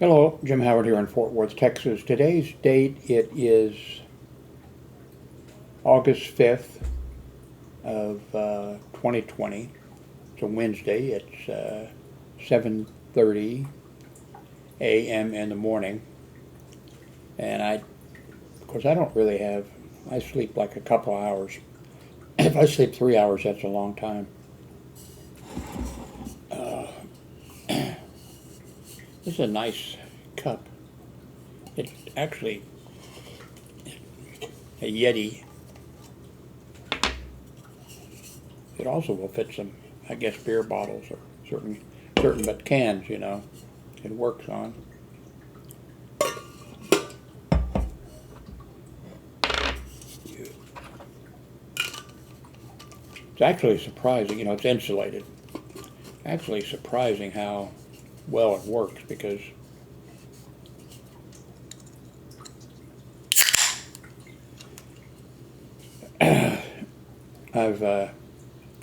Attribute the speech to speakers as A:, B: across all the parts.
A: Hello, Jim Howard here in Fort Worth, Texas. Today's date, it is August 5th of 2020. It's a Wednesday. It's 7:30 a.m. in the morning. And of course, I don't really I sleep like a couple hours. If I sleep 3 hours, that's a long time. This is a nice cup. It's actually a Yeti. It also will fit some, I guess, beer bottles or certain but cans, it works on. It's actually surprising, it's insulated. Actually surprising how well it works, because I've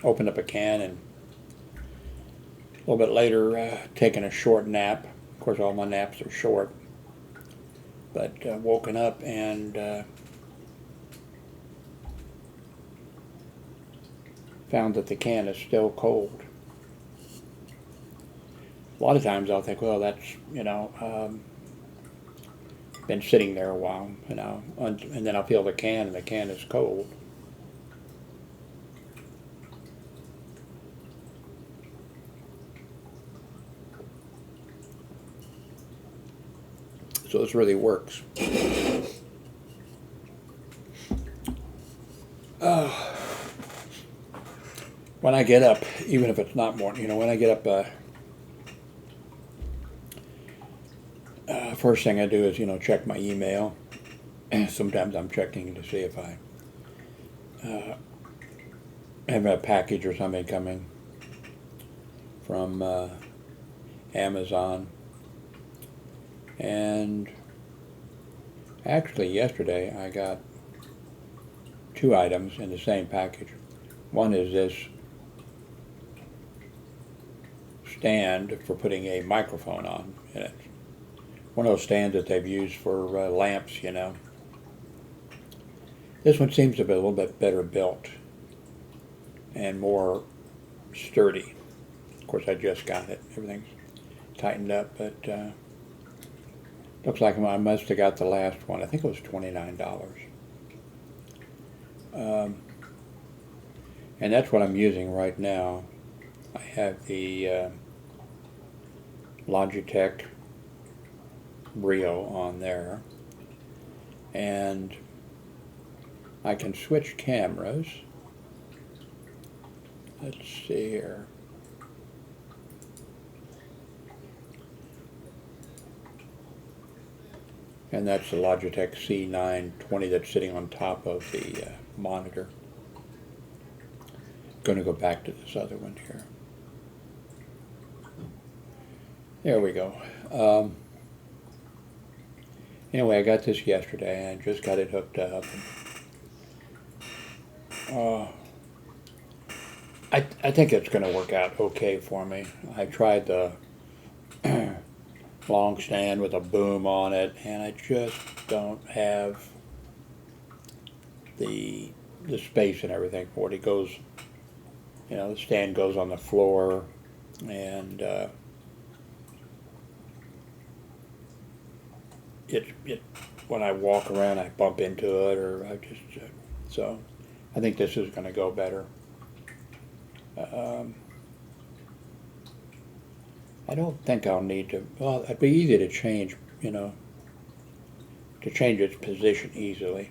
A: opened up a can and a little bit later taken a short nap. Of course, all my naps are short. But woken up and found that the can is still cold. A lot of times I'll think, well, that's, been sitting there a while, and then I'll feel the can, and the can is cold. So this really works. When I get up, even if it's not morning, when I get up, first thing I do is, check my email. Sometimes I'm checking to see if I have a package or something coming from Amazon. And actually yesterday I got 2 items in the same package. One is this stand for putting a microphone on, and it's one of those stands that they've used for lamps, This one seems to be a little bit better built and more sturdy. Of course, I just got it. Everything's tightened up, but looks like I must have got the last one. I think it was $29. And that's what I'm using right now. I have the Logitech Brio on there, and I can switch cameras. Let's see here. And that's the Logitech C920 that's sitting on top of the monitor. Going to go back to this other one here. There we go. Anyway, I got this yesterday and just got it hooked up. I think it's going to work out okay for me. I tried the long stand with a boom on it, and I just don't have the space and everything for it. It goes, the stand goes on the floor, and when I walk around, I bump into it, or so I think this is going to go better. I don't think I'll need to, well, it'd be easy to change, to change its position easily.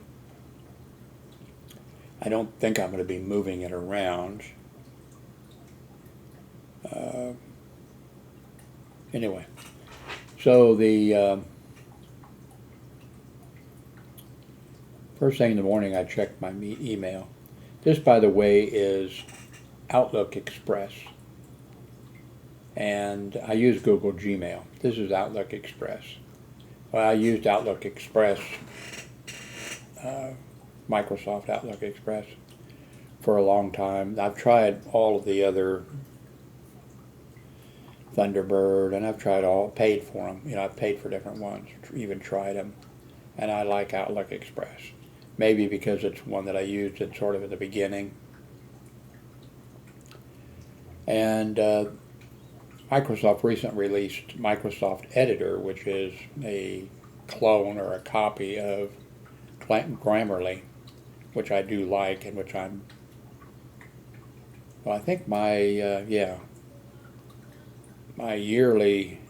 A: I don't think I'm going to be moving it around. Anyway, so the first thing in the morning I check my email. This, by the way, is Outlook Express. And I use Google Gmail. This is Outlook Express. Well, I used Outlook Express, Microsoft Outlook Express, for a long time. I've tried all of the other Thunderbird, and I've tried all, paid for them. I've paid for different ones, even tried them, and I like Outlook Express. Maybe because it's one that I used at sort of at the beginning. And Microsoft recently released Microsoft Editor, which is a clone or a copy of Grammarly, which I do like, and which well, I think my my yearly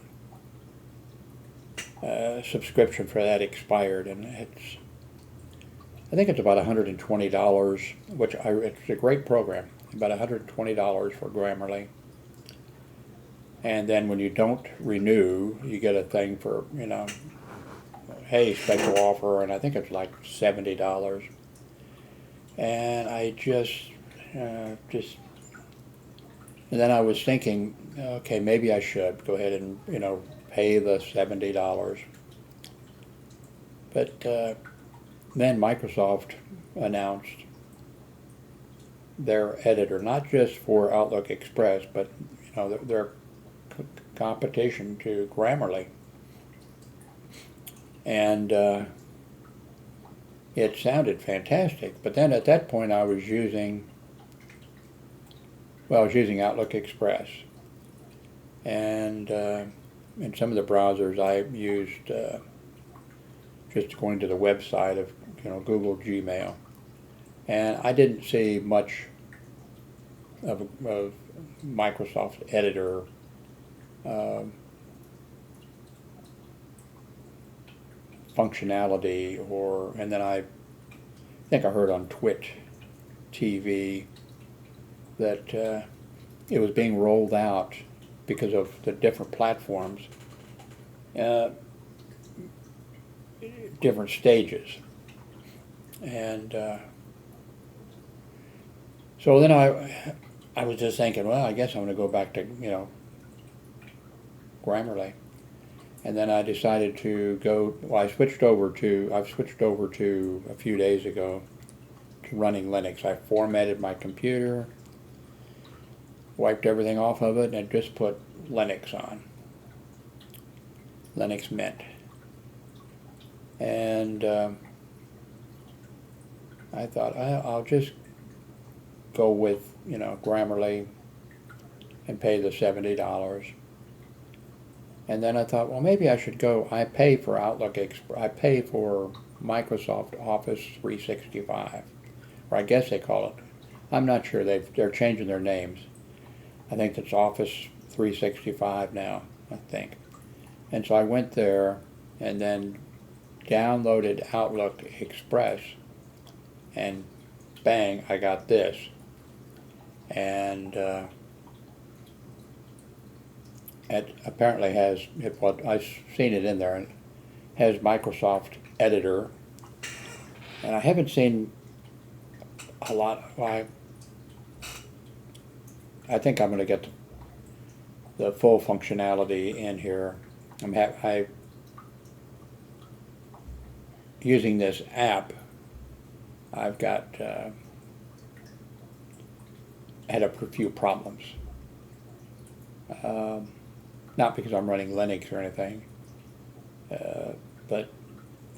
A: subscription for that expired, and I think it's about $120, which it's a great program, about $120 for Grammarly. And then when you don't renew, you get a thing for, hey, special offer, and I think it's like $70. And I and then I was thinking, okay, maybe I should go ahead and, pay the $70. But then Microsoft announced their editor, not just for Outlook Express, but, their competition to Grammarly. And it sounded fantastic. But then at that point I was using Outlook Express. And in some of the browsers I used just going to the website of Google Gmail. And I didn't see much of Microsoft Editor functionality, and then I think I heard on Twitch TV that it was being rolled out because of the different platforms, different stages. And so then I was just thinking, well, I guess I'm going to go back to, Grammarly. And then I decided to I've switched over to a few days ago to running Linux. I formatted my computer, wiped everything off of it, and just put Linux on. Linux Mint. And I thought I'll just go with, Grammarly and pay the $70. And then I thought, well, maybe I should go. I pay for Outlook Express. I pay for Microsoft Office 365, or I guess they call it. I'm not sure. They're changing their names. I think it's Office 365 now, I think. And so I went there and then downloaded Outlook Express, and bang, I got this. And it apparently has, I've seen it in there, and has Microsoft Editor. And I haven't seen a lot. I think I'm going to get the full functionality in here. I using this app. I've got had a few problems. Not because I'm running Linux or anything, but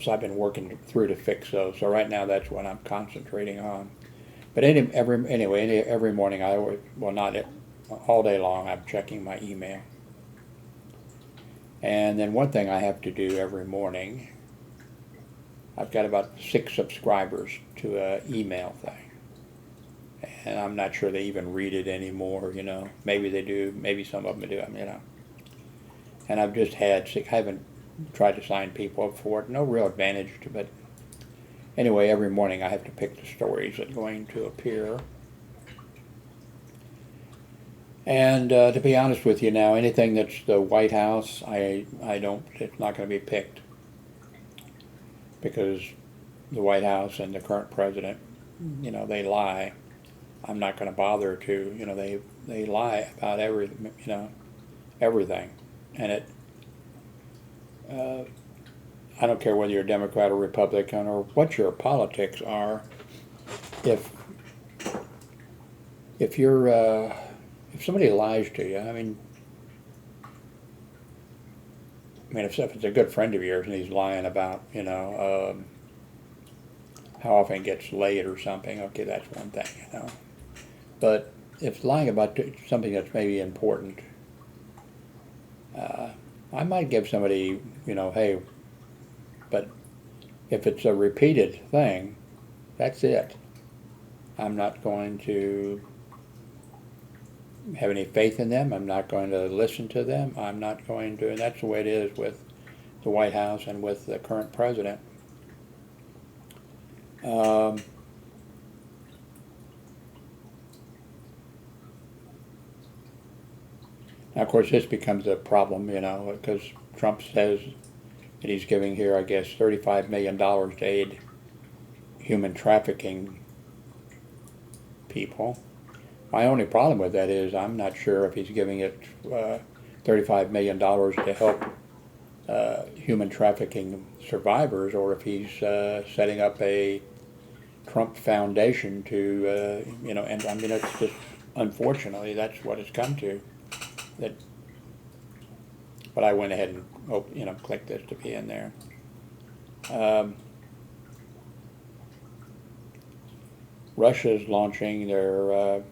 A: so I've been working through to fix those. So right now that's what I'm concentrating on. But every morning all day long I'm checking my email. And then one thing I have to do every morning, I've got about 6 subscribers to an email thing. And I'm not sure they even read it anymore, Maybe they do, maybe some of them do, And I've just I haven't tried to sign people up for it. No real advantage to it. But anyway, every morning I have to pick the stories that are going to appear. And to be honest with you now, anything that's the White House, it's not going to be picked. Because the White House and the current president, they lie. I'm not going to bother to, they lie about everything. And I don't care whether you're a Democrat or Republican or what your politics are. If somebody lies to you, mean, if it's a good friend of yours and he's lying about, how often he gets laid or something, okay, that's one thing, But if lying about something that's maybe important, I might give somebody, hey, but if it's a repeated thing, that's it. I'm not going to have any faith in them. I'm not going to listen to them. I'm not going to, and that's the way it is with the White House and with the current president. Now, of course, this becomes a problem, because Trump says that he's giving here, I guess, $35 million to aid human trafficking people. My only problem with that is I'm not sure if he's giving it $35 million to help human trafficking survivors, or if he's setting up a Trump Foundation to, and I mean, it's just, unfortunately, that's what it's come to. But I went ahead and, clicked this to be in there. Russia's launching their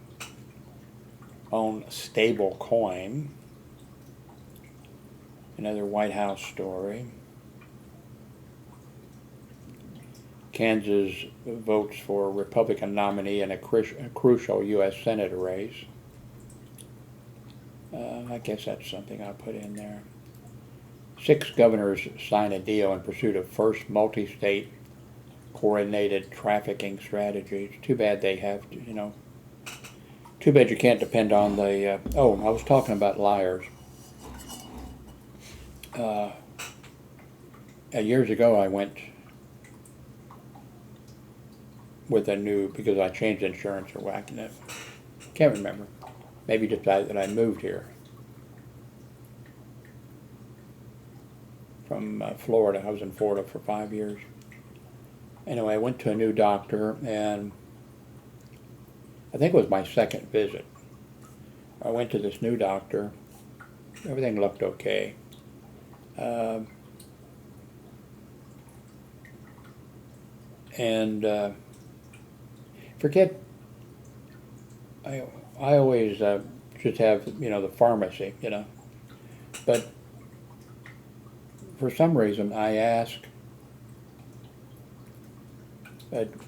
A: own stable coin. Another White House story. Kansas votes for a Republican nominee in a crucial U.S. Senate race. I guess that's something I'll put in there. 6 governors sign a deal in pursuit of first multi-state coordinated trafficking strategy. It's too bad they have to, too bad you can't depend on the, I was talking about liars. Years ago I went with a new, because I changed insurance or whacking it. Can't remember. Maybe just that I moved here from Florida. I was in Florida for 5 years. Anyway, I went to a new doctor, and I think it was my second visit. I went to this new doctor. Everything looked okay. Forget, I always just have, the pharmacy, But for some reason I ask,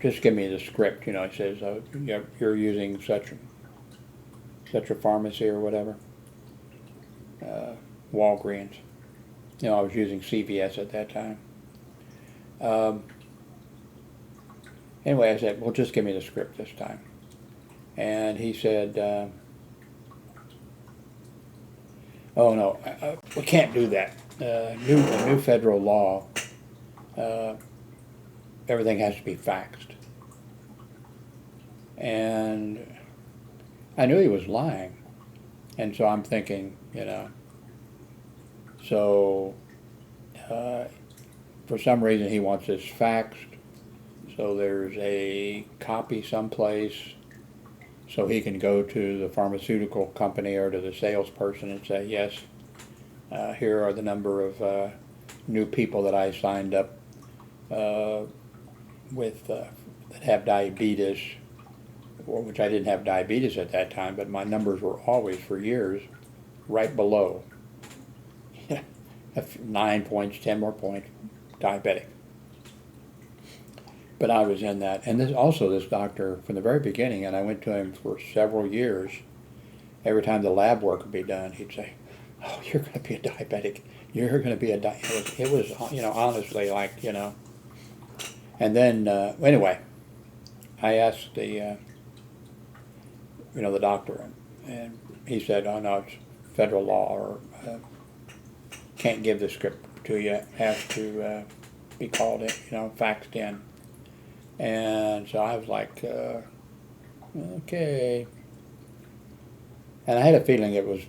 A: just give me the script, it says, you're using such a pharmacy or whatever. Walgreens. I was using CVS at that time. Anyway, I said, well, just give me the script this time. And he said, oh no, we can't do that. A new federal law, everything has to be faxed. And I knew he was lying. And so I'm thinking, so for some reason he wants this faxed. So there's a copy someplace so he can go to the pharmaceutical company or to the salesperson and say, yes, here are the number of new people that I signed up with that have diabetes, which I didn't have diabetes at that time, but my numbers were always, for years, right below. 9 points, 10 more points, diabetic. But I was in that. And this doctor, from the very beginning, and I went to him for several years, every time the lab work would be done, he'd say, oh, you're going to be a diabetic. You're going to be a diabetic. It was, honestly, like, And then, anyway, I asked the doctor, and he said, oh, no, it's federal law, or can't give the script to you. Has to be called in, faxed in. And so I was like, okay. And I had a feeling it was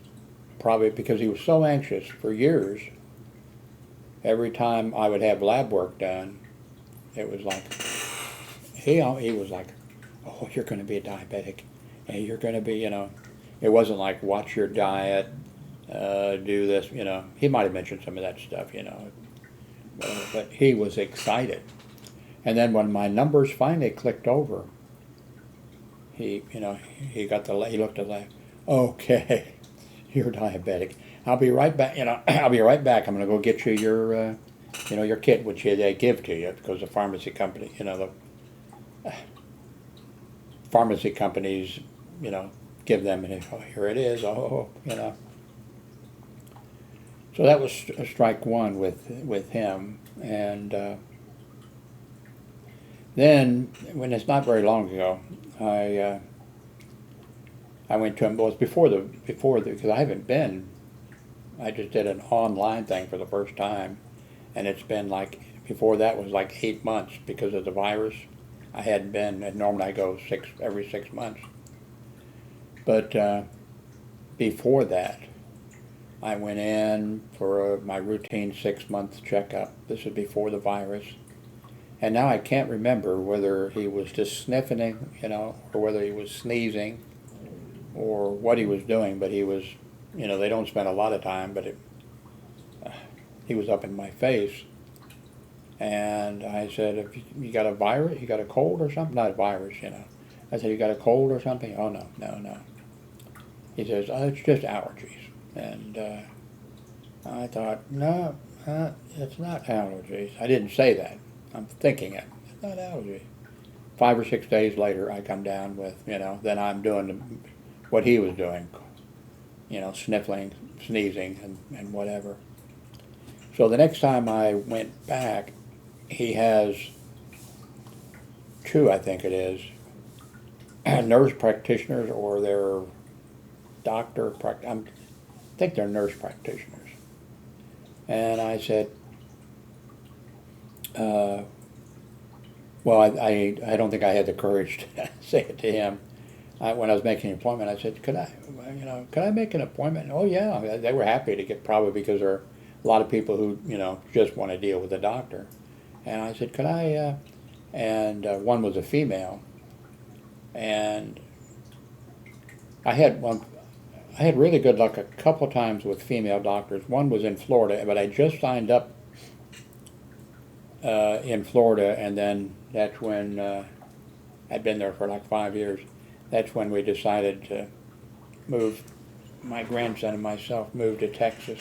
A: probably because he was so anxious for years. Every time I would have lab work done, it was like, he was like, oh, you're going to be a diabetic. And you're going to be, it wasn't like, watch your diet, do this, you know. He might have mentioned some of that stuff, you know, but he was excited. And then when my numbers finally clicked over, he he looked at that. Okay, you're diabetic. I'll be right back. You know, I'll be right back. I'm going to go get you your, your kit, which they give to you because the pharmacy company, the pharmacy companies, give them, and oh, here it is. Oh. So that was strike one with him, and then when it's not very long ago, I went to him. Well, it was before the because I haven't been. I just did an online thing for the first time, and it's been like before that was like 8 months because of the virus. I hadn't been, and normally I go every 6 months. But before that, I went in for my routine 6-month checkup. This is before the virus. And now I can't remember whether he was just sniffing, or whether he was sneezing or what he was doing, but he was, they don't spend a lot of time, but he was up in my face. And I said, "If you got a virus, you got a cold or something?" Not a virus, I said, "You got a cold or something?" "Oh, no. He says, "Oh, it's just allergies." And I thought, no, it's not allergies. I didn't say that. I'm thinking it. It's not allergies. 5 or 6 days later, I come down with, then I'm doing what he was doing, sniffling, sneezing, and whatever. So the next time I went back, he has 2, I think it is, nurse practitioners or their I think they're nurse practitioners. And I said, well, I don't think I had the courage to say it to him. When I was making an appointment, I said, could I make an appointment? "Oh, yeah." They were happy to get, probably because there are a lot of people who, just want to deal with a doctor. And I said, could I, and one was a female. And I had really good luck a couple times with female doctors. One was in Florida, but I just signed up in Florida, and then that's when I'd been there for like 5 years. That's when we decided to move. My grandson and myself moved to Texas,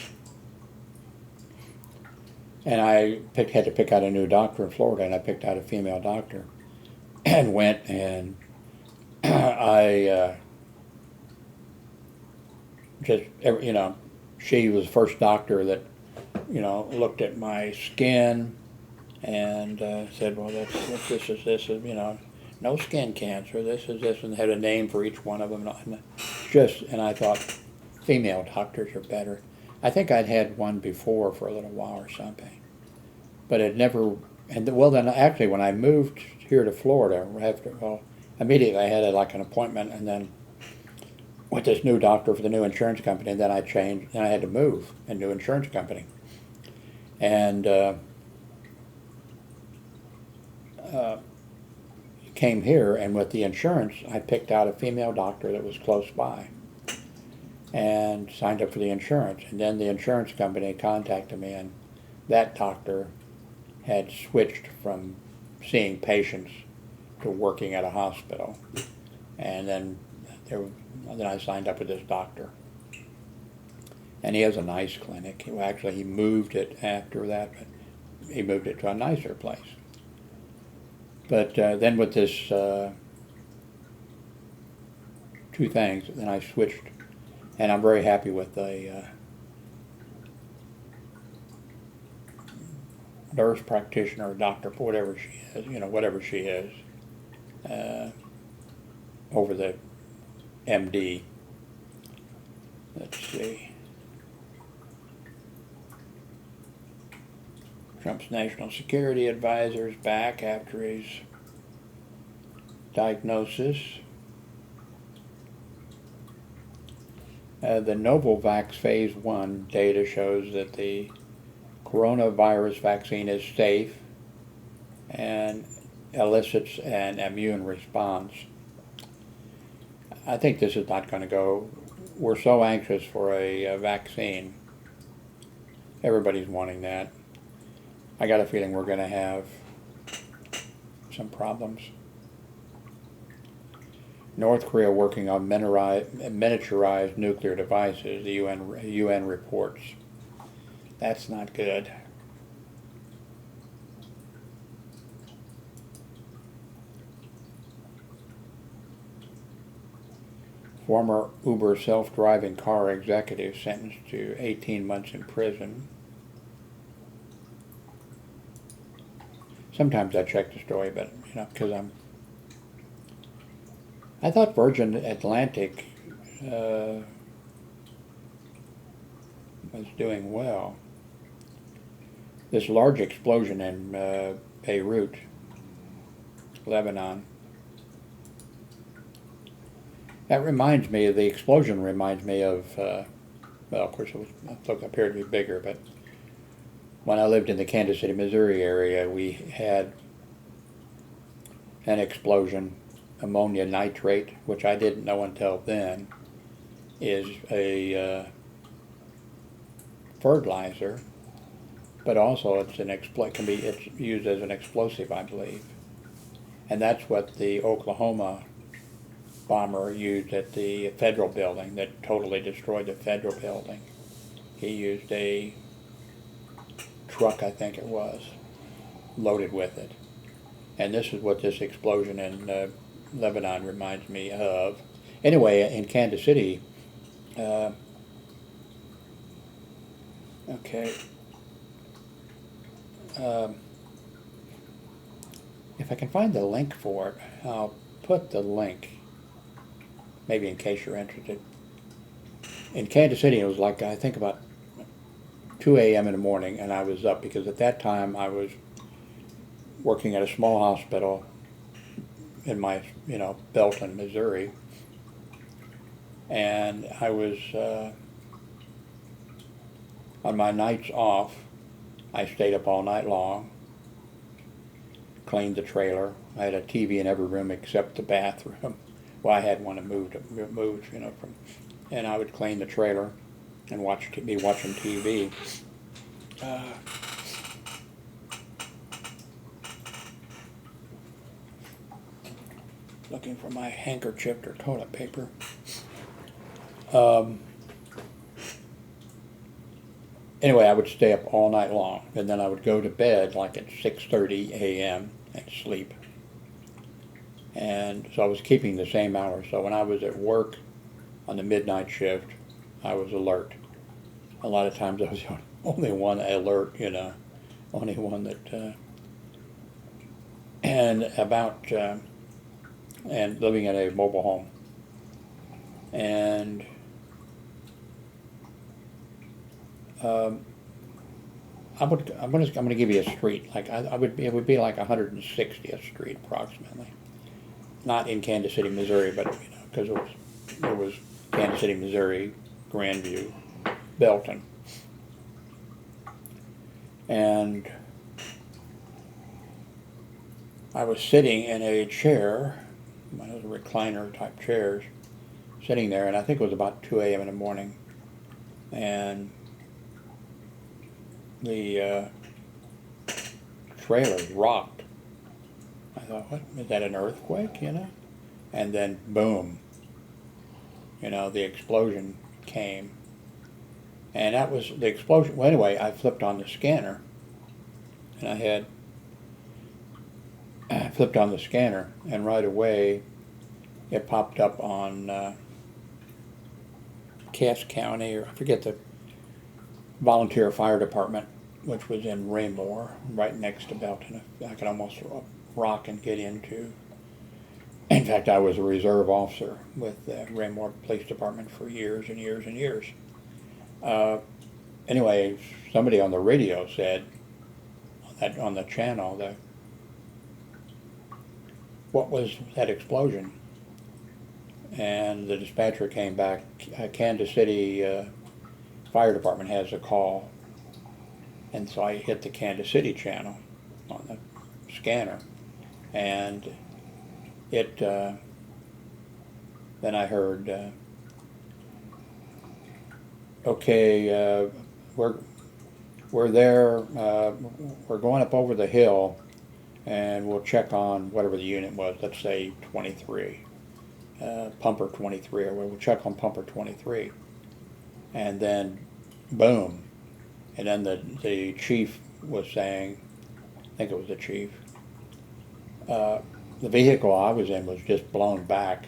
A: and I had to pick out a new doctor in Florida, and I picked out a female doctor, and went, and I she was the first doctor that looked at my skin and said, "Well, this is no skin cancer. This is this," and had a name for each one of them. And I thought, female doctors are better. I think I'd had one before for a little while or something, but it never. And then actually, when I moved here to Florida, immediately I had like an appointment, and then with this new doctor for the new insurance company, and then I changed, and I had to move a new insurance company, and came here, and with the insurance, I picked out a female doctor that was close by, and signed up for the insurance, and then the insurance company contacted me, and that doctor had switched from seeing patients to working at a hospital, and then I signed up with this doctor, and he has a nice clinic. He moved it after that, but he moved it to a nicer place. But then with this 2 things, then I switched, and I'm very happy with the nurse practitioner or doctor, for whatever she is, whatever she is, over the MD. Let's see. Trump's national security advisor is back after his diagnosis. The Novavax phase 1 data shows that the coronavirus vaccine is safe and elicits an immune response. I think this is not going to go we're so anxious for a vaccine. Everybody's wanting that. I got a feeling we're going to have some problems. North Korea working on miniaturized nuclear devices, the UN reports. That's not good. Former Uber self-driving car executive sentenced to 18 months in prison. Sometimes I check the story, but because I thought Virgin Atlantic was doing well. This large explosion in Beirut, Lebanon. The explosion reminds me of, well, of course it appeared to be bigger, but when I lived in the Kansas City, Missouri area, we had an explosion, ammonia nitrate, which I didn't know until then, is a fertilizer, but also it's it's used as an explosive, I believe. And that's what the Oklahoma bomber used at the federal building that totally destroyed the federal building. He used a truck, I think it was, loaded with it. And this is what this explosion in Lebanon reminds me of. Anyway, in Kansas City, okay, if I can find the link for it, I'll put the link, maybe in case you're interested. In Kansas City, it was like, I think about 2 a.m. in the morning, and I was up because at that time I was working at a small hospital in my, Belton, Missouri, and I was, on my nights off, I stayed up all night long, cleaned the trailer. I had a TV in every room except the bathroom. Well, I had one that moved, and I would clean the trailer and be watching TV. Looking for my handkerchief or toilet paper. Anyway, I would stay up all night long, and then I would go to bed like at 6:30 a.m. and sleep. And so I was keeping the same hours. So when I was at work on the midnight shift, I was alert. A lot of times I was the only one alert, only one that, and living in a mobile home. And I'm going to give you a street. Like it would be like 160th Street approximately. Not in Kansas City, Missouri, but because it was Kansas City, Missouri, Grandview, Belton, and I was sitting in a chair, one of those recliner type chairs, sitting there, and I think it was about 2 a.m. in the morning, and the trailer rocked. I thought, what, is that an earthquake, And then, boom, the explosion came. And that was the explosion. Well, anyway, I flipped on the scanner, and I flipped on the scanner, and right away, it popped up on Cass County, or I forget the volunteer fire department, which was in Raymore, right next to Belton. I could almost rock and get into. In fact, I was a reserve officer with the Raymore Police Department for years and years and years. Anyway, somebody on the radio said, on the channel, what was that explosion? And the dispatcher came back. Kansas City Fire Department has a call. And so I hit the Kansas City channel on the scanner. And then I heard okay, we're we're there. We're going up over the hill, and we'll check on whatever the unit was. Let's say 23, pumper 23, or we'll check on pumper 23, and then, boom, and then the chief was saying, I think it was the chief, the vehicle I was in was just blown back,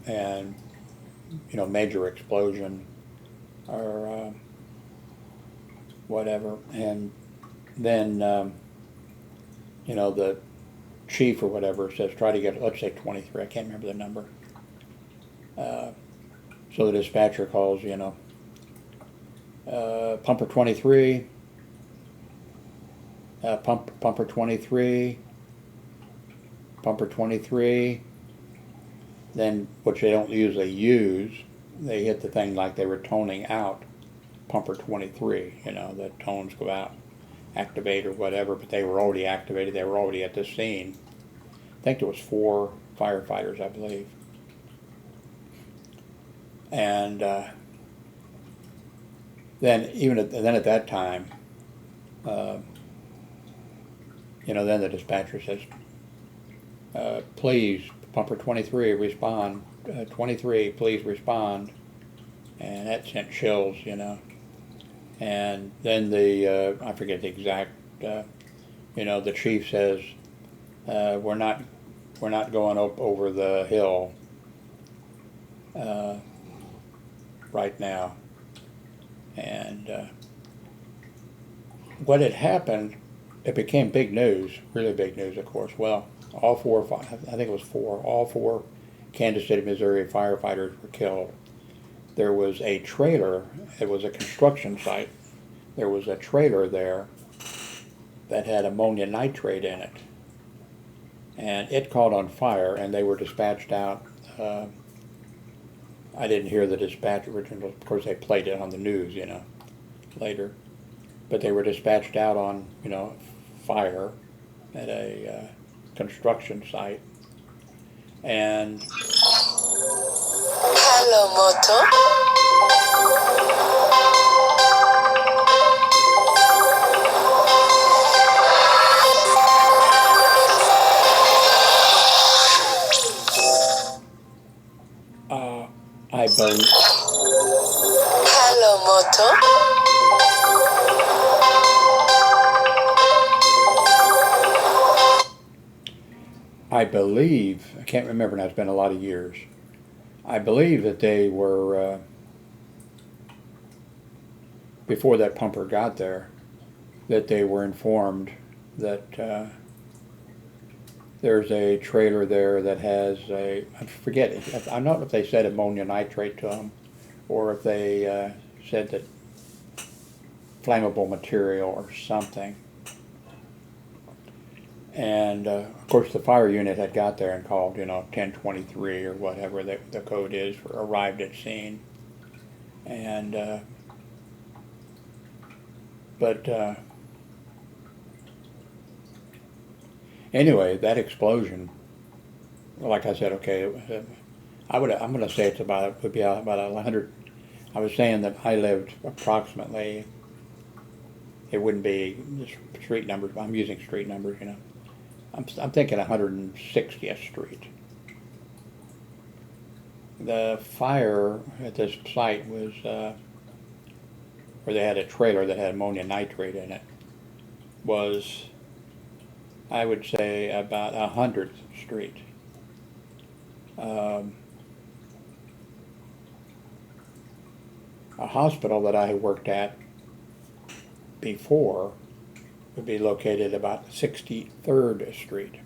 A: and major explosion or whatever, and then the chief or whatever says try to get, let's say 23. I can't remember the number. So the dispatcher calls, pumper 23, pumper 23, pumper 23. Then, which they don't usually use, they hit the thing like they were toning out pumper 23. The tones go out, activate or whatever, but they were already activated. They were already at the scene. I think there was 4 firefighters, I believe. And then at that time, then the dispatcher says, please, pumper 23, respond. 23, please respond. And that sent chills, And then I forget the exact, the chief says, we're not going up over the hill right now. And what had happened, it became big news, really big news, of course. Well, all 4, I think it was 4, all 4 Kansas City, Missouri firefighters were killed. There was a trailer, it was a construction site. There was a trailer there that had ammonia nitrate in it. And it caught on fire, and they were dispatched out. I didn't hear the dispatch original, of course they played it on the news, later. But they were dispatched out on, fire at a construction site. And
B: hello, Moto.
A: I believe.
B: Hello, Moto.
A: I believe, I can't remember now, it's been a lot of years. I believe that they were, before that pumper got there, that they were informed that there's a trailer there that has I forget, I don't know if they said ammonia nitrate to them, or if they said that flammable material or something. And of course the fire unit had got there and called, 1023 or whatever the code is, arrived at scene. And anyway, that explosion, like I said, okay, I'm going to say would be about 100. I was saying that I lived approximately, it wouldn't be street numbers, but I'm using street numbers, I'm thinking 160th Street. The fire at this site was where they had a trailer that had ammonia nitrate in it, was, I would say, about 100th Street. A hospital that I had worked at before would be located about 63rd Street.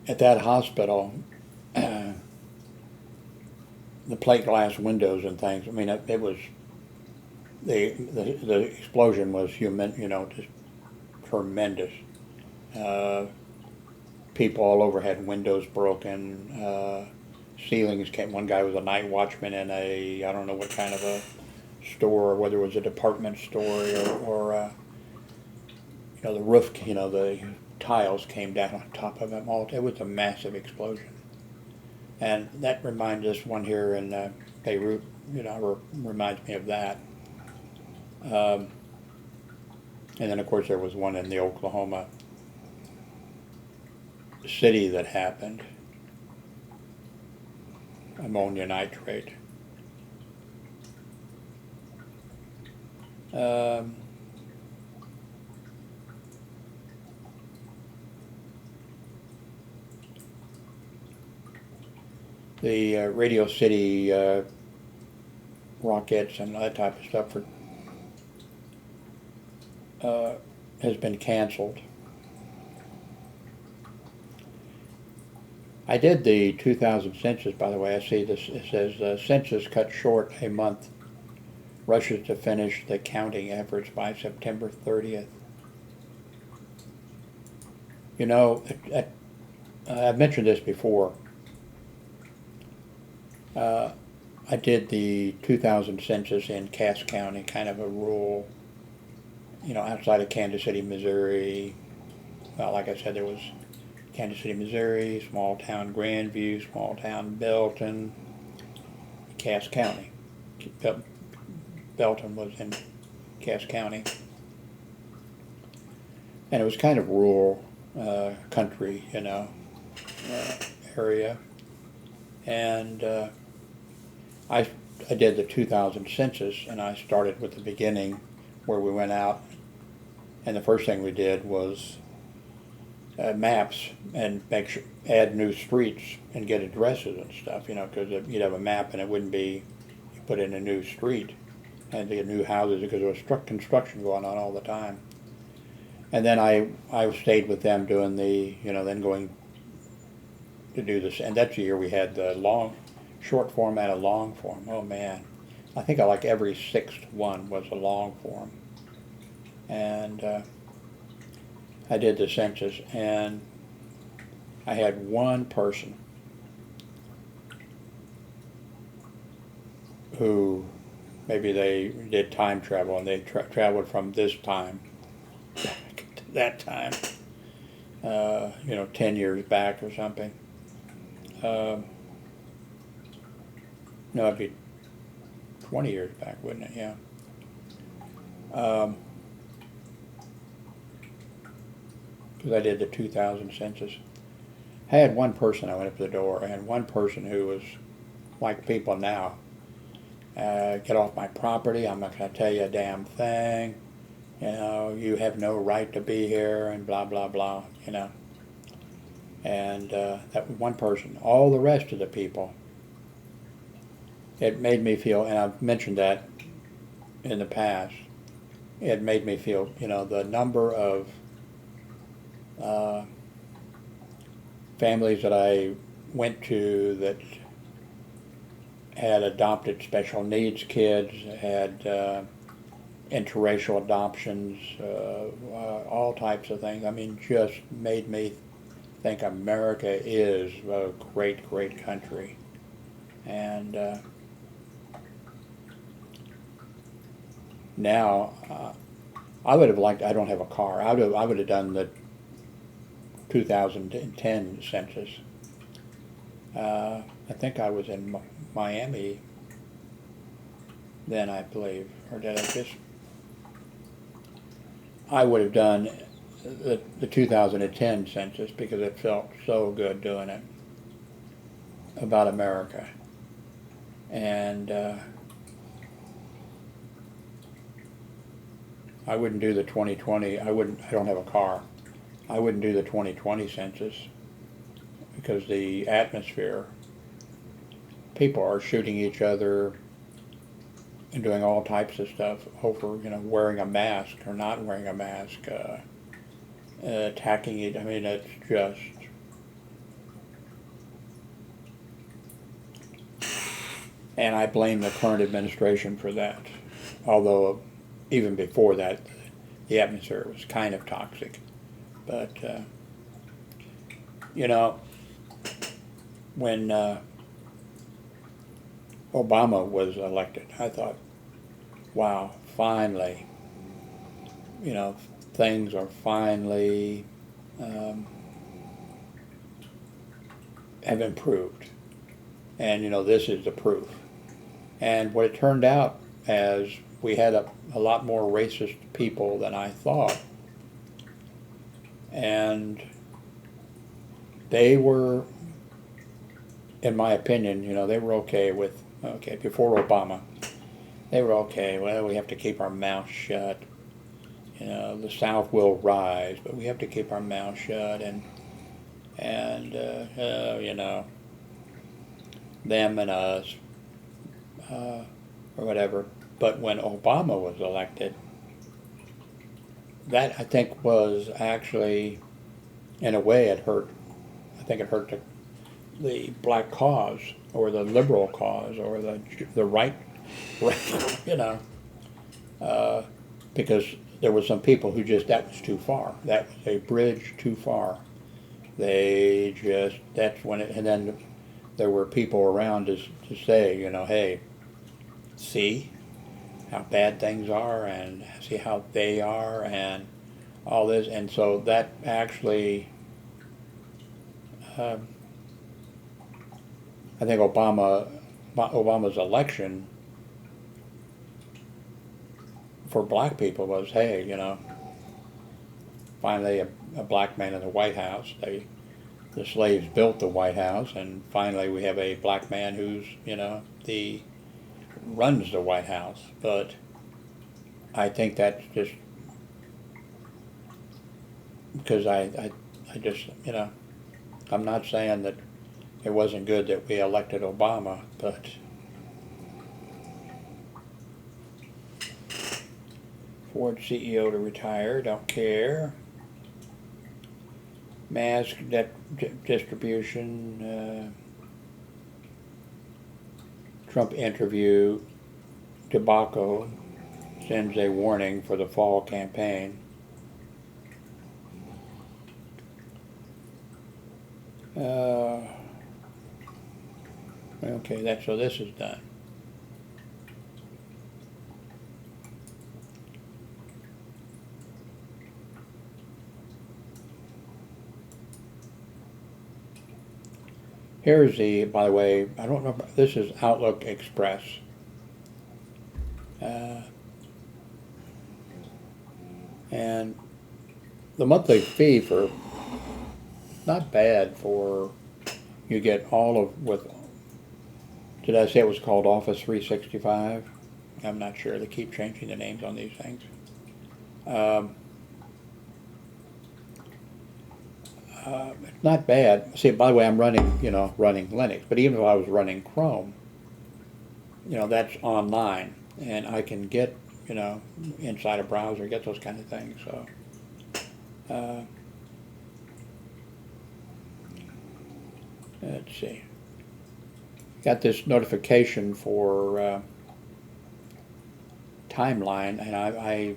A: At that hospital, the plate glass windows and things, I mean, it was, the explosion was just tremendous. People all over had windows broken, ceilings came, one guy was a night watchman in I don't know what kind of a store, whether it was a department store or the roof, the tiles came down on top of them all. It was a massive explosion. And that reminds us one here in Beirut, reminds me of that. Um, and then, of course, there was one in the Oklahoma City that happened, ammonia nitrate. Um, the Radio City rockets and that type of stuff has been canceled. I did the 2000 census, by the way. I see this. It says census cut short a month. Rushes to finish the counting efforts by September 30th. You know, I've mentioned this before. I did the 2000 census in Cass County, kind of a rural, outside of Kansas City, Missouri. Well, like I said, there was Kansas City, Missouri, small town Grandview, small town Belton, Cass County. Belton was in Cass County. And it was kind of rural country, area. And I did the 2000 census, and I started with the beginning where we went out. And the first thing we did was maps and add new streets and get addresses and stuff, because you'd have a map and it wouldn't be, you put in a new street and get new houses because there was construction going on all the time. And then I stayed with them doing the, then going to do this. And that's the year we had the short form and a long form. Oh man, I think like every sixth one was a long form. And I did the census, and I had one person who maybe they did time travel and they traveled from this time back to that time, 10 years back or something. No, it'd be 20 years back, wouldn't it? Yeah. Because I did the 2000 census. I had one person, I went up to the door, and one person who was like people now. Get off my property, I'm not going to tell you a damn thing. You have no right to be here, and blah, blah, blah, And that was one person. All the rest of the people, it made me feel, and I've mentioned that in the past, it made me feel, the number of families that I went to that had adopted special needs kids, had interracial adoptions, all types of things. I mean, just made me think America is a great, great country. And now, I would have liked, I don't have a car, I would have done the 2010 census. I think I was in Miami then, I believe, or did I just? I would have done the 2010 census because it felt so good doing it about America. And I wouldn't do the 2020, I don't have a car. I wouldn't do the 2020 census because the atmosphere, people are shooting each other and doing all types of stuff over, wearing a mask or not wearing a mask, attacking it. I mean, it's just, and I blame the current administration for that. Although, even before that, the atmosphere was kind of toxic. But, when Obama was elected, I thought, wow, finally, things are finally have improved. And, this is the proof. And what it turned out as we had a lot more racist people than I thought. And they were, in my opinion, they were okay before Obama, they were okay. Well, we have to keep our mouth shut. The South will rise, but we have to keep our mouth shut, and them and us, or whatever. But when Obama was elected, that I think was actually, in a way, it hurt. I think it hurt the black cause, or the liberal cause, or the right, because there were some people who that was too far. That was a bridge too far. That's when it, and then there were people around to say, hey, see how bad things are, and see how they are, and all this. And so that actually, I think Obama's election for black people was, hey, finally a black man in the White House. The slaves built the White House, and finally we have a black man who's, runs the White House. But I think that's just because I just, I'm not saying that it wasn't good that we elected Obama, but Ford CEO to retire, don't care. Mask distribution, Trump interview, debacle, sends a warning for the fall campaign. Okay, so this is done. Here's by the way, I don't know, this is Outlook Express. And the monthly fee for, not bad for, you get did I say it was called Office 365? I'm not sure, they keep changing the names on these things. It's not bad. See, by the way, I'm running Linux, but even if I was running Chrome, that's online, and I can get, inside a browser, get those kind of things. So, let's see. Got this notification for timeline, and I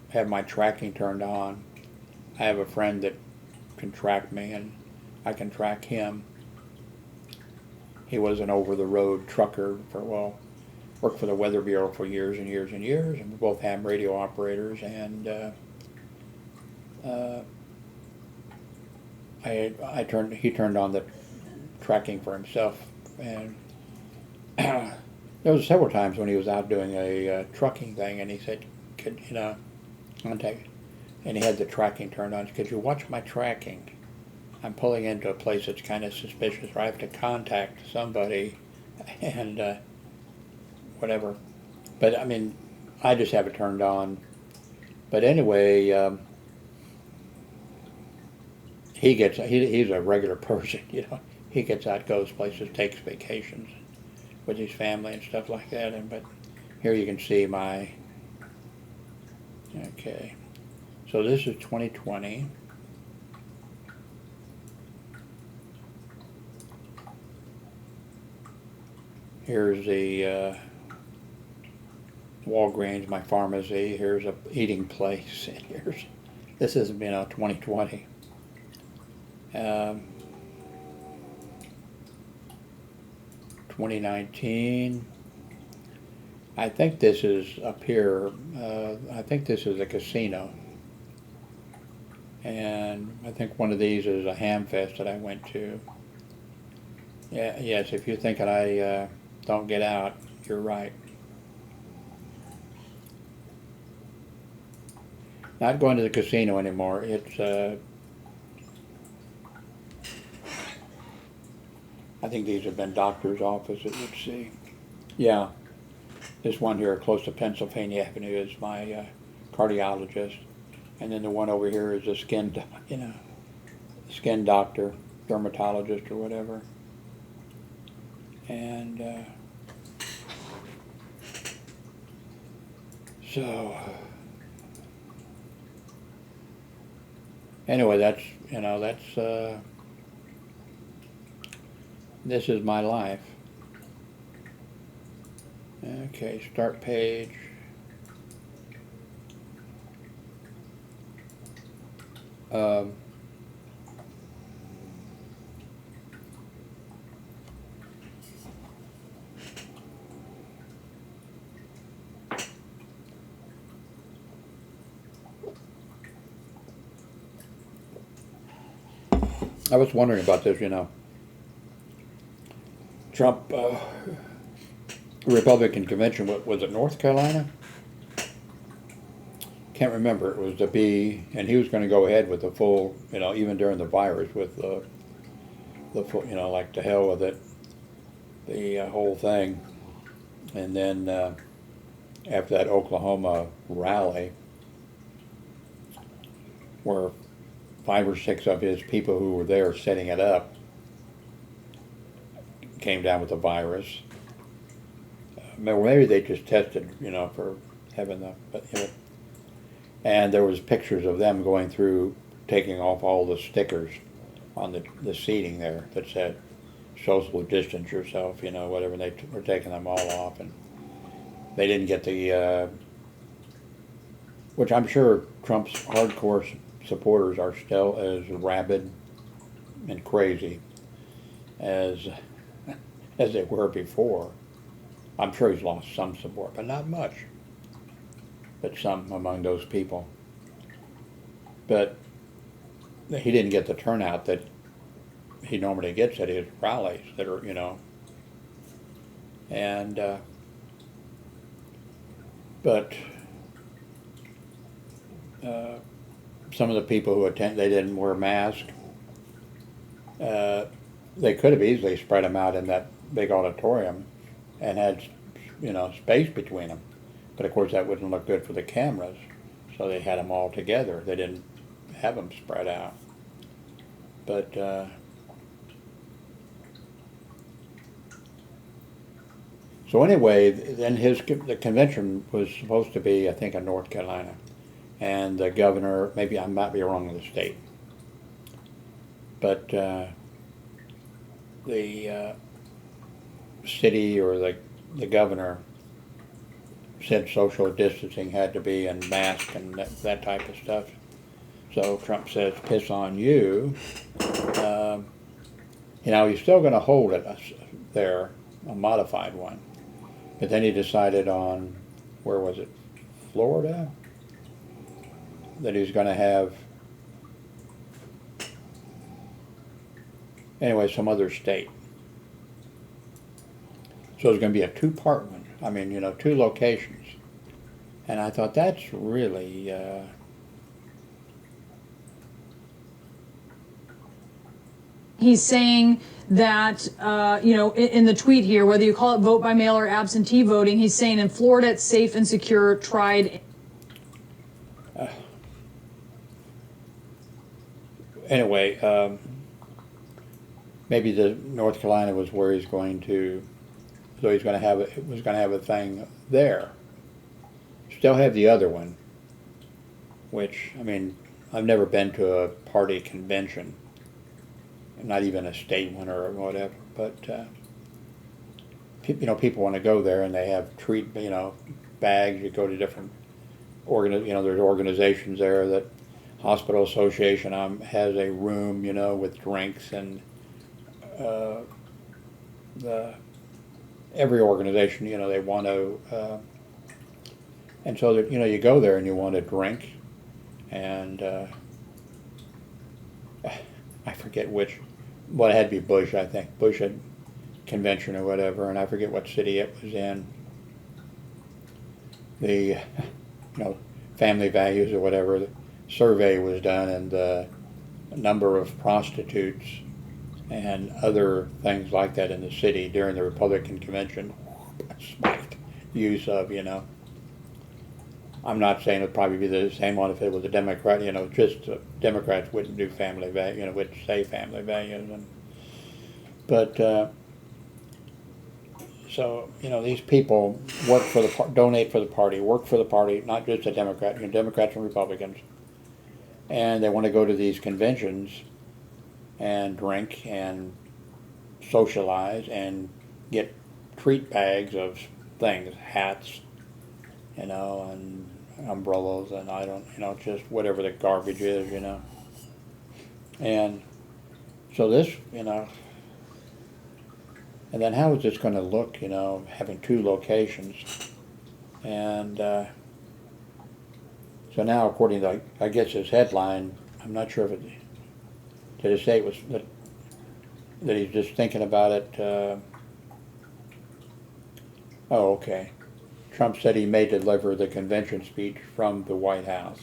A: have my tracking turned on. I have a friend that can track me, and I can track him. He was an over-the-road trucker worked for the Weather Bureau for years and years and years, and we both ham radio operators, and he turned on the tracking for himself, and there was several times when he was out doing a trucking thing, and he said, could, contact, and he had the tracking turned on. Could you watch my tracking? I'm pulling into a place that's kind of suspicious, or I have to contact somebody, and whatever. But I mean, I just have it turned on. But anyway, he's a regular person, He gets out, goes places, takes vacations with his family and stuff like that. But here you can see my. Okay, so this is 2020. Here's the Walgreens, my pharmacy. Here's a eating place, and this is 2020. 2019. I think this is up here. I think this is a casino. And I think one of these is a ham fest that I went to. Yeah, yes, if you're thinking I don't get out, you're right. Not going to the casino anymore. It's, I think these have been doctor's offices. Let's see. Yeah, this one here close to Pennsylvania Avenue is my cardiologist. And then the one over here is a skin doctor, dermatologist or whatever. And so, anyway, that's, this is my life. Okay, start page. Um, I was wondering about this, Trump, Republican convention, what was it, North Carolina? Can't remember. It was to be, and he was going to go ahead with the full, even during the virus, with the full, like to hell with it, the whole thing. And then after that Oklahoma rally, where 5 or 6 of his people who were there setting it up came down with the virus. Maybe they just tested, for having and there was pictures of them going through, taking off all the stickers on the seating there that said social distance yourself, whatever. They were taking them all off, and they didn't get the, which I'm sure Trump's hardcore supporters are still as rabid and crazy as they were before. I'm sure he's lost some support, but not much. But some among those people. But he didn't get the turnout that he normally gets at his rallies that are, and, but some of the people who attend, they didn't wear masks. They could have easily spread them out in that big auditorium and had, space between them. But of course that wouldn't look good for the cameras, so they had them all together. They didn't have them spread out. But so anyway, then the convention was supposed to be, I think, in North Carolina, and the governor, maybe I might be wrong in the state, but the city or the governor said social distancing had to be and mask and that type of stuff. So Trump says, piss on you. He's still going to hold it there, a modified one. But then he decided on, where was it, Florida? That he's going to have, anyway, some other state. So it's going to be a 2-part one. 2 locations. And I thought that's really,
B: He's saying that, in the tweet here, whether you call it vote by mail or absentee voting, he's saying in Florida it's safe and secure, tried.
A: Anyway, maybe the North Carolina was where he's going to, so was going to have a thing there. Still have the other one, which, I've never been to a party convention, not even a state one or whatever, but people want to go there, and they have bags. You go to different there's organizations there. That Hospital Association has a room, with drinks, and every organization, they want to, and so that, you go there and you want a drink, and I forget which, well, it had to be Bush, I think. Bush had convention or whatever, and I forget what city it was in. The, family values or whatever, the survey was done, and the number of prostitutes and other things like that in the city during the Republican convention spiked use of, I'm not saying it'd probably be the same one if it was a Democrat, just Democrats wouldn't do family value, wouldn't say family values. But, so, these people work for the, donate for the party, work for the party, not just a Democrat, Democrats and Republicans. And they want to go to these conventions and drink and socialize and get treat bags of things, hats, and umbrellas, and I don't, just whatever the garbage is, And so this, and then how is this going to look, having two locations? And so now, according to, I guess, his headline, I'm not sure if it, did it say it was, that he's just thinking about it? Oh, okay. Trump said he may deliver the convention speech from the White House.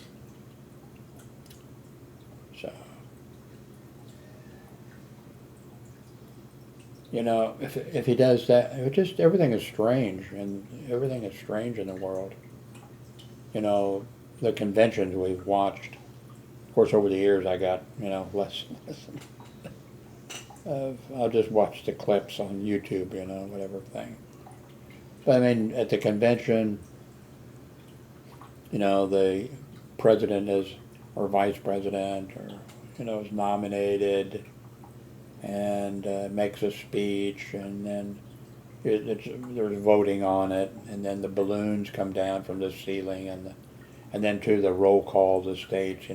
A: So, if he does that, it just, everything is strange, and everything is strange in the world. The conventions we've watched, of course, over the years I got, less I'll just watch the clips on YouTube, whatever thing. But I mean, at the convention, the president is, or vice president, or, is nominated and makes a speech, and then there's voting on it, and then the balloons come down from the ceiling, and then to the roll call of the states,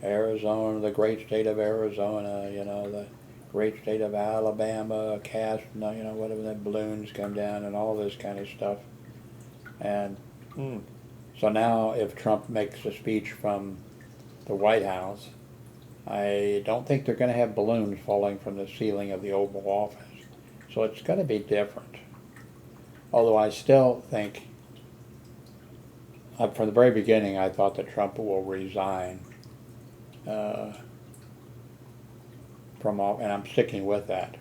A: Arizona, the great state of Arizona, the great state of Alabama, cast, whatever, the balloons come down and all this kind of stuff. And so now if Trump makes a speech from the White House, I don't think they're going to have balloons falling from the ceiling of the Oval Office. So it's going to be different. Although I still think, from the very beginning, I thought that Trump will resign from all, and I'm sticking with that.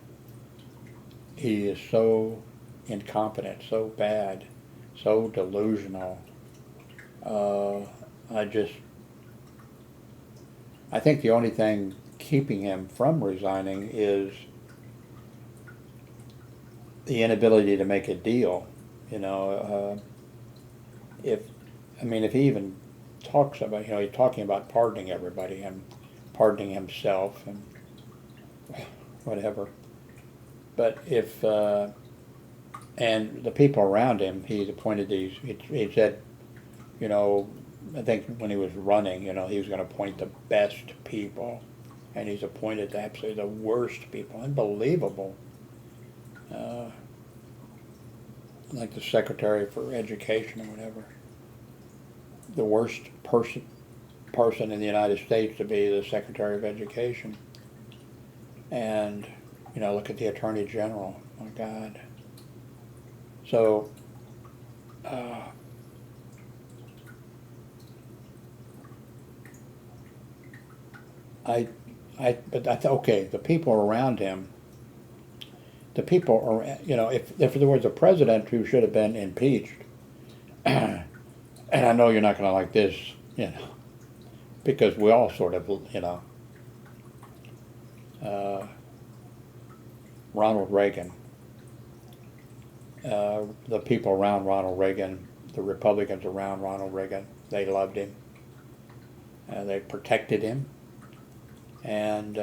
A: He is so incompetent, so bad, so delusional. I think the only thing keeping him from resigning is the inability to make a deal. If he even talks about, he's talking about pardoning everybody and pardoning himself and whatever. But if, and the people around him, he's appointed these, he said, I think when he was running, he was going to appoint the best people, and he's appointed absolutely the worst people. Unbelievable. Like the Secretary for Education or whatever. The worst person in the United States to be the Secretary of Education. And, look at the Attorney General. My God. So, but that's okay. The people around him, if there was a president who should have been impeached, and I know you're not going to like this, because we all sort of, Ronald Reagan, the people around Ronald Reagan, the Republicans around Ronald Reagan, they loved him, they protected him, and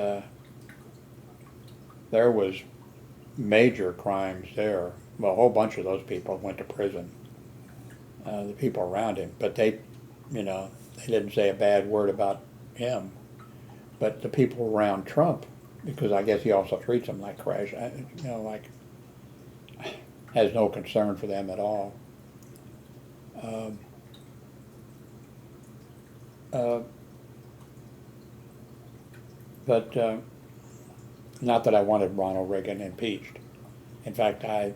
A: there was major crimes there. Well, a whole bunch of those people went to prison, the people around him, but they didn't say a bad word about him. But the people around Trump, because I guess he also treats them like trash, has no concern for them at all. But not that I wanted Ronald Reagan impeached. In fact, I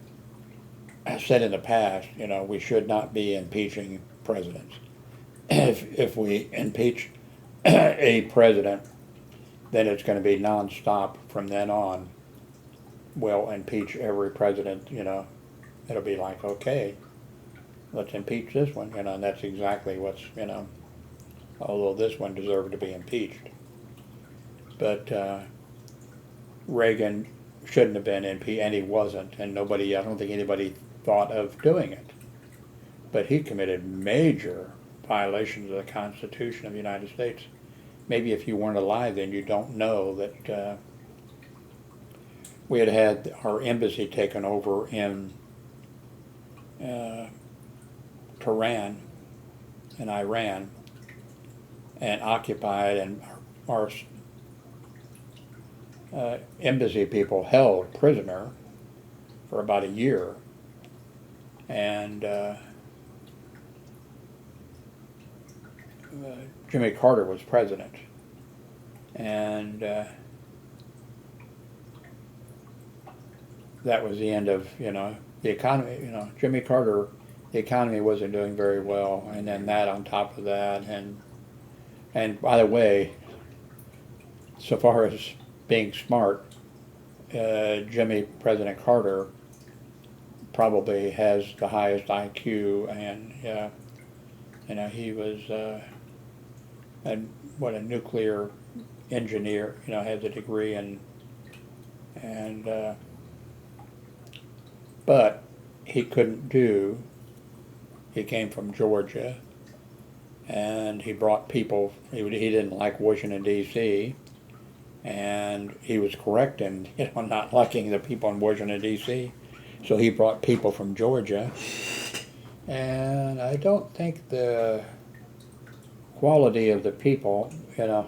A: said in the past, we should not be impeaching presidents. If we impeach a president, then it's going to be nonstop from then on. We'll impeach every president, It'll be like, okay, let's impeach this one, and that's exactly what's, although this one deserved to be impeached. But Reagan shouldn't have been impeached, and he wasn't, and I don't think anybody thought of doing it. But he committed major violations of the Constitution of the United States. Maybe if you weren't alive then, you don't know that we had our embassy taken over in Tehran, in Iran, and occupied, and our embassy people held prisoner for about a year. And Jimmy Carter was president. And that was the end of, the economy. Jimmy Carter, the economy wasn't doing very well. And then that on top of that. And by the way, so far as being smart, President Carter probably has the highest IQ, and he was a nuclear engineer, has a degree but he came from Georgia, and he brought people, he didn't like Washington, D.C., and he was correct in not liking the people in Washington, D.C., so he brought people from Georgia, and I don't think the quality of the people, I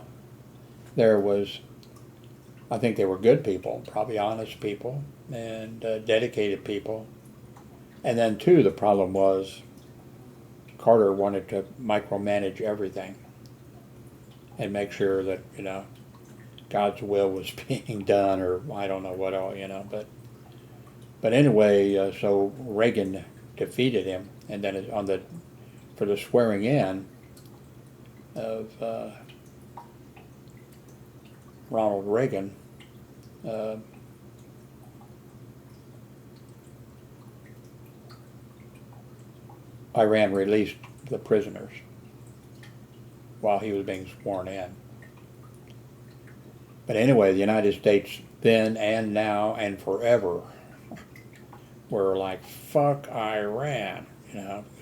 A: think they were good people, probably honest people, and dedicated people. And then too, the problem was Carter wanted to micromanage everything and make sure that, God's will was being done, or I don't know what all, but anyway, so Reagan defeated him, and then for the swearing in of Ronald Reagan, Iran released the prisoners while he was being sworn in. But anyway, the United States then and now and forever were like, fuck Iran.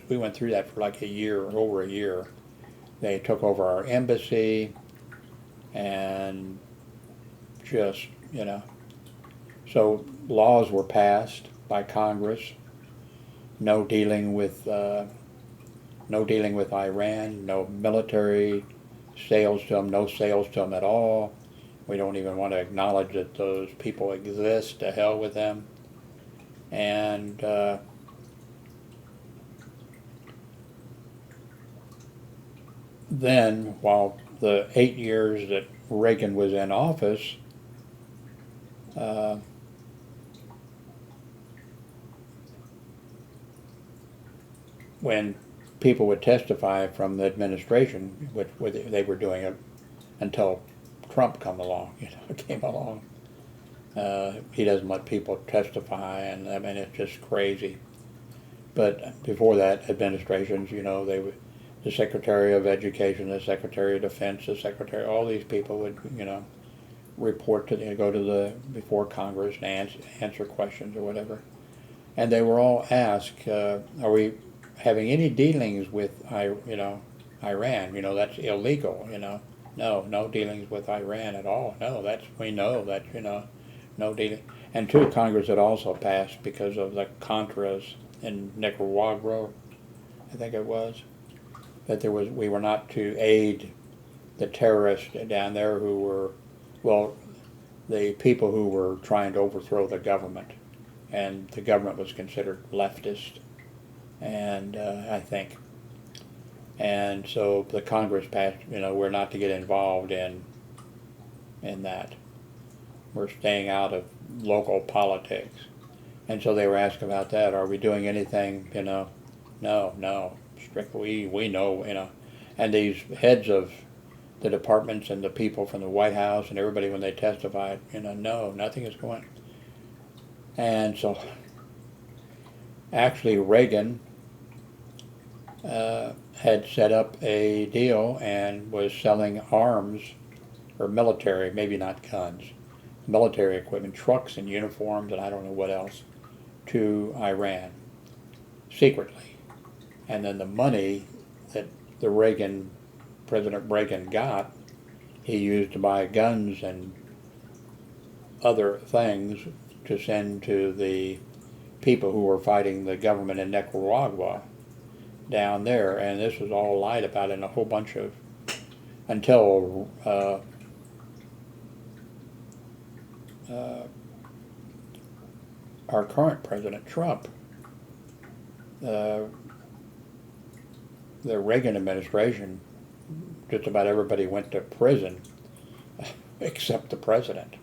A: We went through that for like over a year. They took over our embassy, and just, so laws were passed by Congress. No dealing with Iran. No military sales to them. No sales to them at all. We don't even want to acknowledge that those people exist. To hell with them. And then, while the 8 years that Reagan was in office, when people would testify from the administration, which they were doing it until Trump came along. He doesn't let people testify, and I mean, it's just crazy. But before that, administrations, the Secretary of Education, the Secretary of Defense, all these people would, report before Congress and answer questions or whatever. And they were all asked, are we having any dealings with, Iran? That's illegal, No dealings with Iran at all. No, we know that, no dealing. And two, Congress had also passed, because of the Contras in Nicaragua, I think it was, that we were not to aid the terrorists down there who were, the people who were trying to overthrow the government, and the government was considered leftist, and I think, and so the Congress passed, we're not to get involved in in that. We're staying out of local politics. And so they were asked about that. Are we doing anything, No. Strictly, we know. And these heads of the departments and the people from the White House and everybody when they testified, no, nothing is going. And so actually Reagan had set up a deal and was selling arms, or military, maybe not guns, military equipment, trucks and uniforms and I don't know what else, to Iran, secretly. And then the money that President Reagan got, he used to buy guns and other things to send to the people who were fighting the government in Nicaragua down there. And this was all lied about in a whole bunch of, until our current President Trump, the Reagan administration, just about everybody went to prison except the president.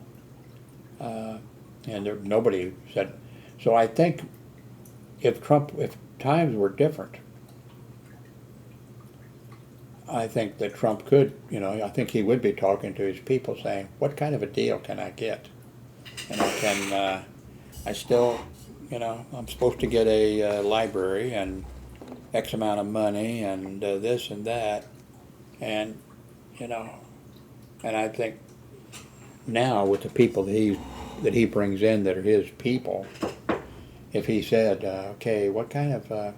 A: And nobody said, so I think if times were different, I think that Trump could, I think he would be talking to his people saying, what kind of a deal can I get? And I still, I'm supposed to get a library and X amount of money and this and that. And, and I think now with the people that he brings in that are his people, if he said, okay, what kind of,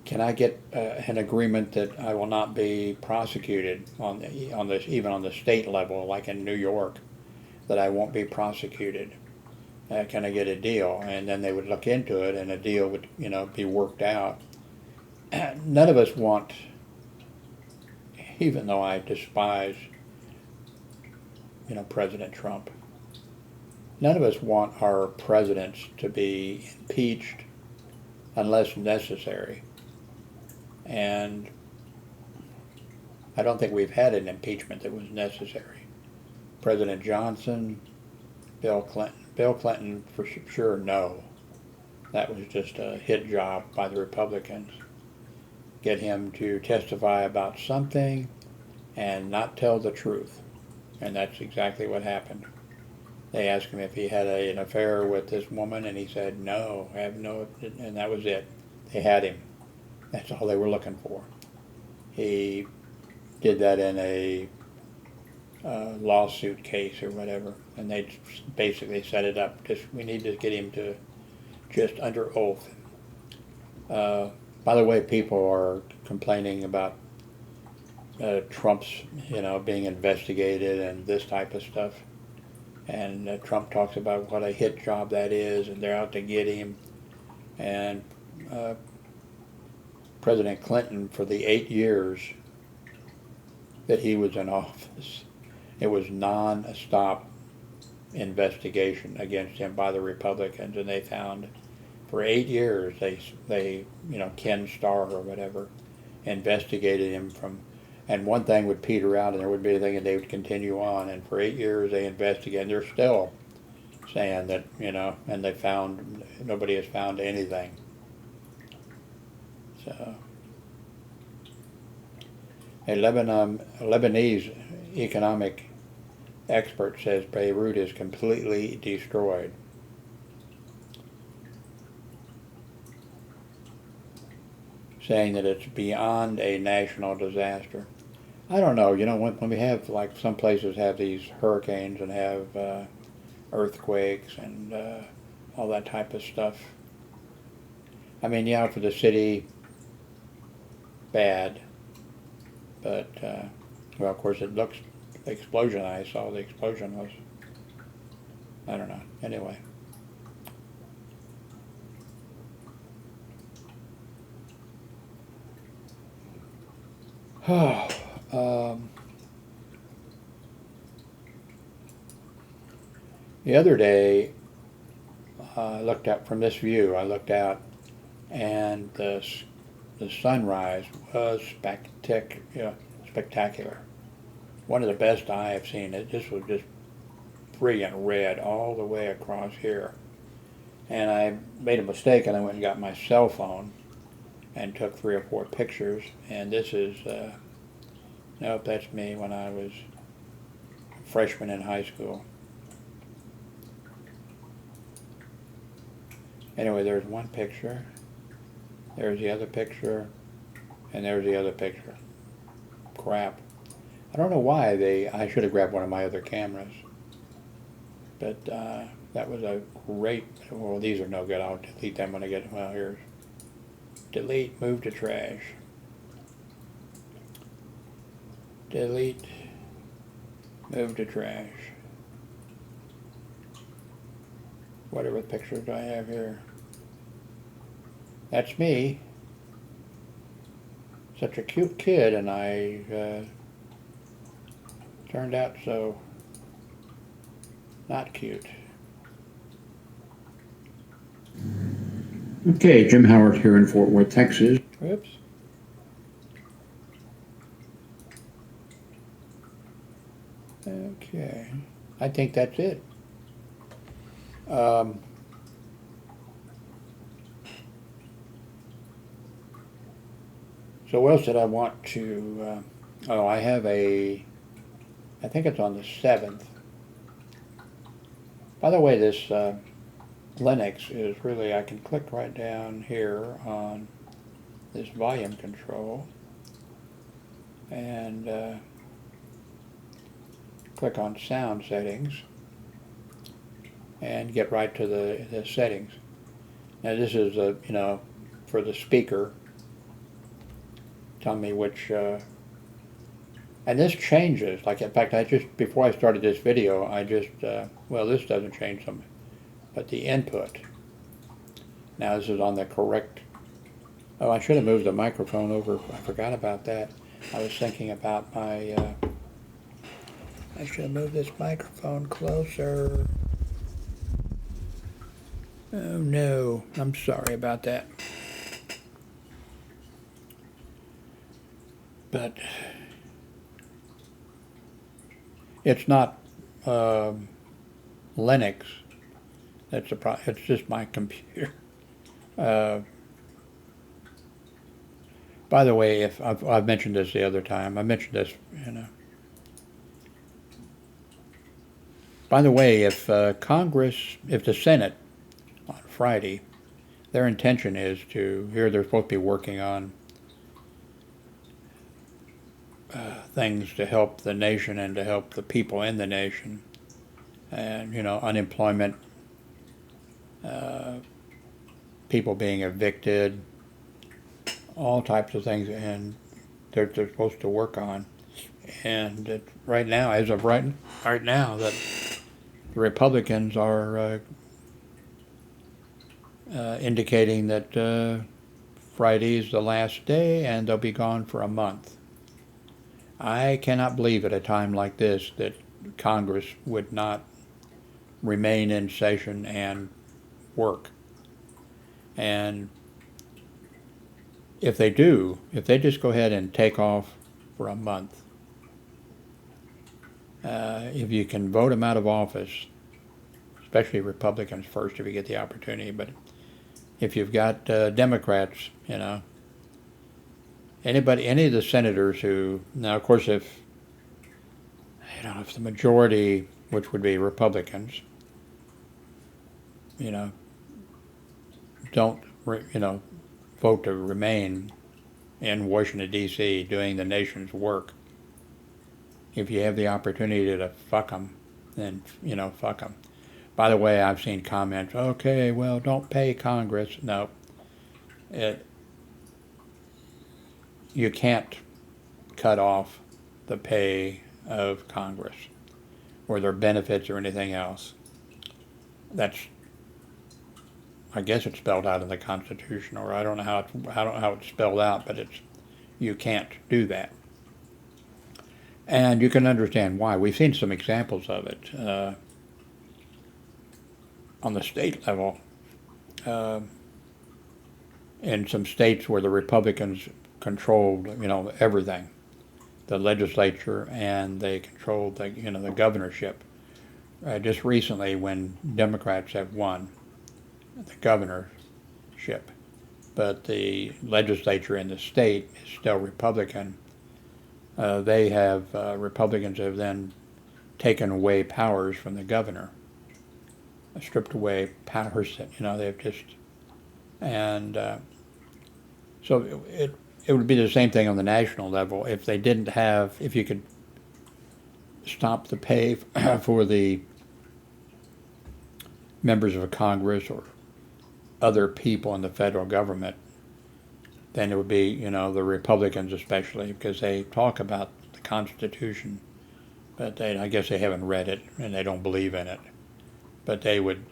A: can I get an agreement that I will not be prosecuted on this, even on the state level, like in New York, that I won't be prosecuted? Can I get a deal? And then they would look into it, and a deal would, be worked out. None of us want, even though I despise, President Trump, none of us want our presidents to be impeached unless necessary. And I don't think we've had an impeachment that was necessary. President Johnson, Bill Clinton. Bill Clinton, for sure, no. That was just a hit job by the Republicans. Get him to testify about something and not tell the truth. And that's exactly what happened. They asked him if he had an affair with this woman, and he said, no, I have no, and that was it. They had him. That's all they were looking for. He did that in a lawsuit case or whatever, and they basically set it up. We need to get him to just under oath. By the way, people are complaining about Trump's, being investigated and this type of stuff. And Trump talks about what a hit job that is, and they're out to get him. And President Clinton, for the 8 years that he was in office, it was non-stop investigation against him by the Republicans, and they found for 8 years they Ken Starr or whatever investigated him from, and one thing would peter out and there would be a thing and they would continue on, and for 8 years they investigated, and they're still saying that, and they found, nobody has found anything. So a Lebanese economic expert says Beirut is completely destroyed. Saying that it's beyond a national disaster. I don't know, when we have, like, some places have these hurricanes and have earthquakes and all that type of stuff. I mean, yeah, for the city, bad. But, well, of course, it looks, the explosion, I saw the explosion was, I don't know, anyway. The other day, I looked out from this view. I looked out, and the sunrise was spectacular. one of the best I have seen. This was just brilliant red all the way across here. And I made a mistake and I went and got my cell phone and took 3 or 4 pictures. And this is, nope, that's me when I was a freshman in high school. Anyway, there's one picture, there's the other picture, and there's the other picture. Crap. I don't know why I should have grabbed one of my other cameras. But that was a great, well, these are no good. I'll delete them when I get, well, here's, delete, move to trash. Delete, move to trash. Whatever pictures I have here. That's me. Such a cute kid, and I turned out so not cute. Okay, Jim Howard here in Fort Worth, Texas. Oops. Okay, I think that's it. So what else did I want to, I have I think it's on the 7th. By the way, this Linux is really, I can click right down here on this volume control and click on sound settings and get right to the settings. Now this is, for the speaker. Tell me which, and this changes. Like, in fact, before I started this video, well, this doesn't change them, but the input. Now this is on the correct, oh, I should have moved the microphone over. I forgot about that. I was thinking about I should have moved this microphone closer. Oh no, I'm sorry about that. But it's not Linux. That's the problem. It's just my computer. By the way, if I've mentioned this the other time, I mentioned this, By the way, if Congress, if the Senate on Friday, their intention is they're supposed to be working on things to help the nation and to help the people in the nation, and unemployment, people being evicted, all types of things, and they're supposed to work on. And right now, as of right now, that the Republicans are indicating that Friday is the last day and they'll be gone for a month. I cannot believe at a time like this that Congress would not remain in session and work. And if they just go ahead and take off for a month, if you can vote them out of office, especially Republicans first if you get the opportunity, but if you've got Democrats, any of the senators who, now of course if the majority, which would be Republicans, don't, vote to remain in Washington, D.C. doing the nation's work, if you have the opportunity to fuck them, then, fuck them. By the way, I've seen comments, okay, well, don't pay Congress. No. You can't cut off the pay of Congress or their benefits or anything else. I guess it's spelled out in the Constitution, or I don't know how it's spelled out, but you can't do that. And you can understand why. We've seen some examples of it on the state level. In some states where the Republicans controlled, everything. the legislature, and they controlled the the governorship. Just recently, when Democrats have won the governorship, but the legislature in the state is still Republican. They have Republicans have then taken away powers from the governor, stripped away powers that they've just and so it would be the same thing on the national level if they didn't have if you could stop the pay for the members of Congress or other people in the federal government, then it would be, the Republicans especially, because they talk about the Constitution, but I guess they haven't read it and they don't believe in it. But they would,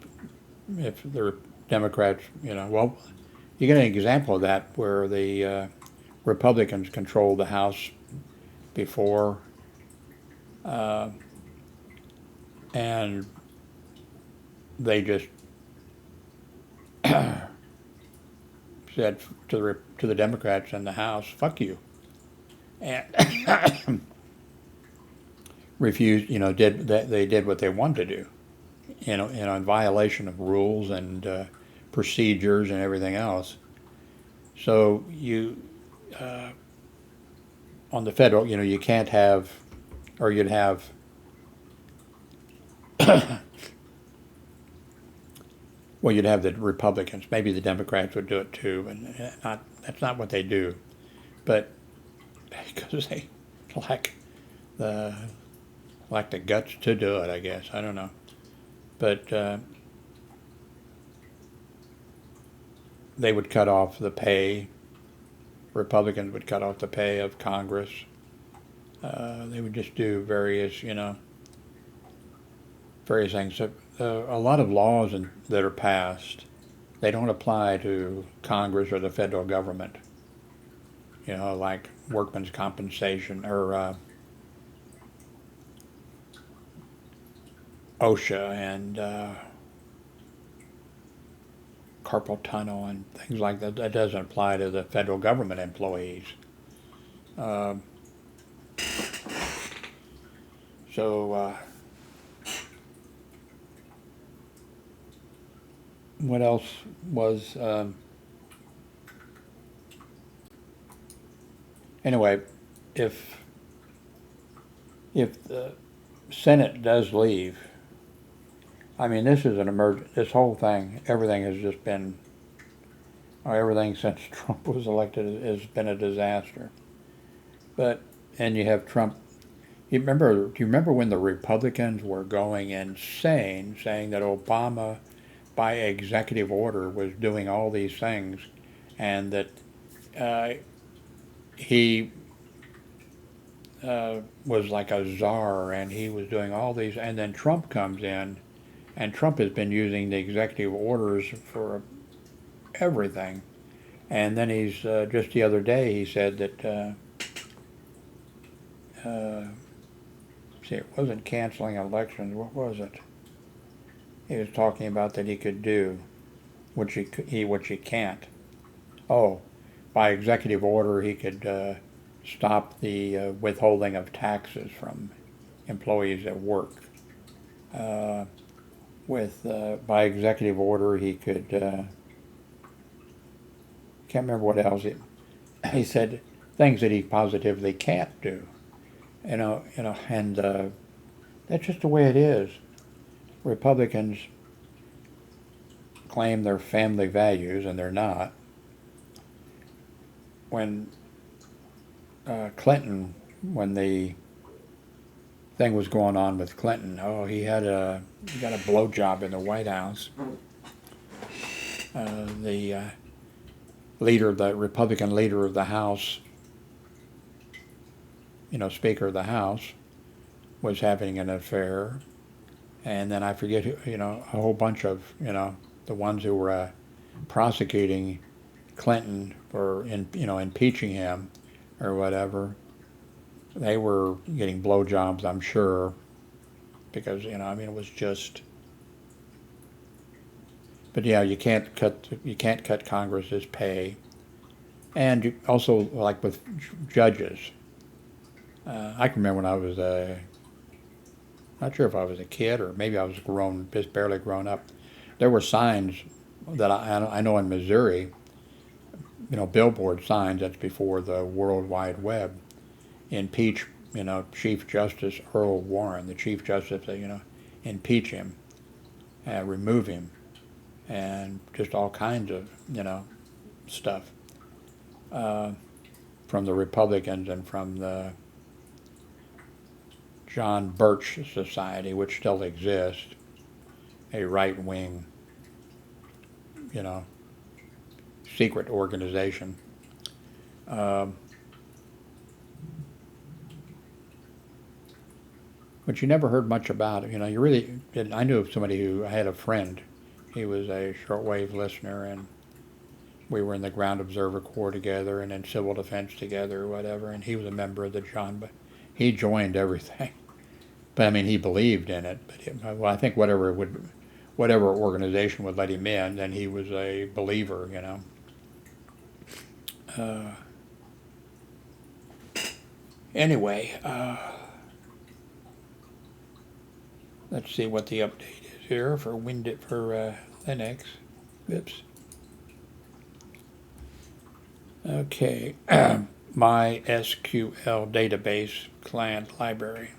A: if the Democrats, well, you get an example of that where the Republicans controlled the House before, and they just said to the Democrats in the House, "Fuck you," and refused. They did what they wanted to do. In violation of rules and procedures and everything else. So on the federal, you can't have, or you'd have. Well, you'd have the Republicans. Maybe the Democrats would do it too, but that's not what they do. But because they lack the guts to do it, I guess. I don't know. But they would cut off the pay. Republicans would cut off the pay of Congress. They would just do various things. So, a lot of laws that are passed, they don't apply to Congress or the federal government. Like workman's compensation or OSHA and carpal tunnel and things like that. That doesn't apply to the federal government employees. What else was anyway? If the Senate does leave, I mean, this is an this whole thing, everything has just been, everything since Trump was elected has been a disaster. And you have Trump. Do you remember when the Republicans were going insane, saying that Obama, by executive order, was doing all these things, and that he was like a czar, and he was doing all these, and then Trump comes in, and Trump has been using the executive orders for everything, and then he's just the other day he said that it wasn't canceling elections. What was it? He was talking about that he could do, which he can't. Oh, by executive order he could stop the withholding of taxes from employees at work. By executive order he could. Can't remember what else he said. Things that he positively can't do. And that's just the way it is. Republicans claim they're family values, and they're not. When Clinton, when the thing was going on with Clinton, he got a blowjob in the White House. The Republican leader of the House, Speaker of the House, was having an affair, and then I forget who, a whole bunch of, the ones who were prosecuting Clinton for, impeaching him or whatever, they were getting blowjobs, I'm sure, because, it was just. But yeah, you can't cut Congress's pay, and also like with judges. I can remember when I was not sure if I was a kid or maybe I was grown, just barely grown up. There were signs that I know in Missouri, billboard signs, that's before the World Wide Web, impeach, Chief Justice Earl Warren, the Chief Justice, impeach him, remove him, and just all kinds of, stuff from the Republicans and from the John Birch Society, which still exists, a right-wing, you know, secret organization. But you never heard much about it. You really didn't. I knew of somebody I had a friend. He was a shortwave listener, and we were in the Ground Observer Corps together and in civil defense together or whatever, and he was a member of the John, but he joined everything. But I mean, he believed in it. But well, I think whatever organization would let him in, then he was a believer. Anyway, let's see what the update is here for Linux. Oops. Okay, my SQL database client library.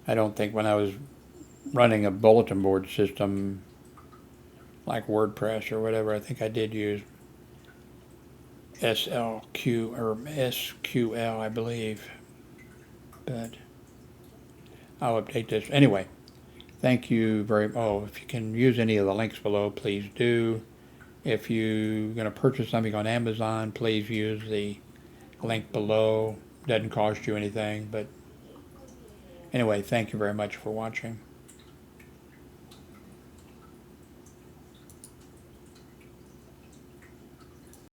A: I don't think when I was running a bulletin board system like WordPress or whatever, I think I did use SLQ or SQL, I believe. But I'll update this. Anyway, thank you if you can use any of the links below, please do. If you're going to purchase something on Amazon, please use the link below. Doesn't cost you anything, but anyway, thank you very much for watching.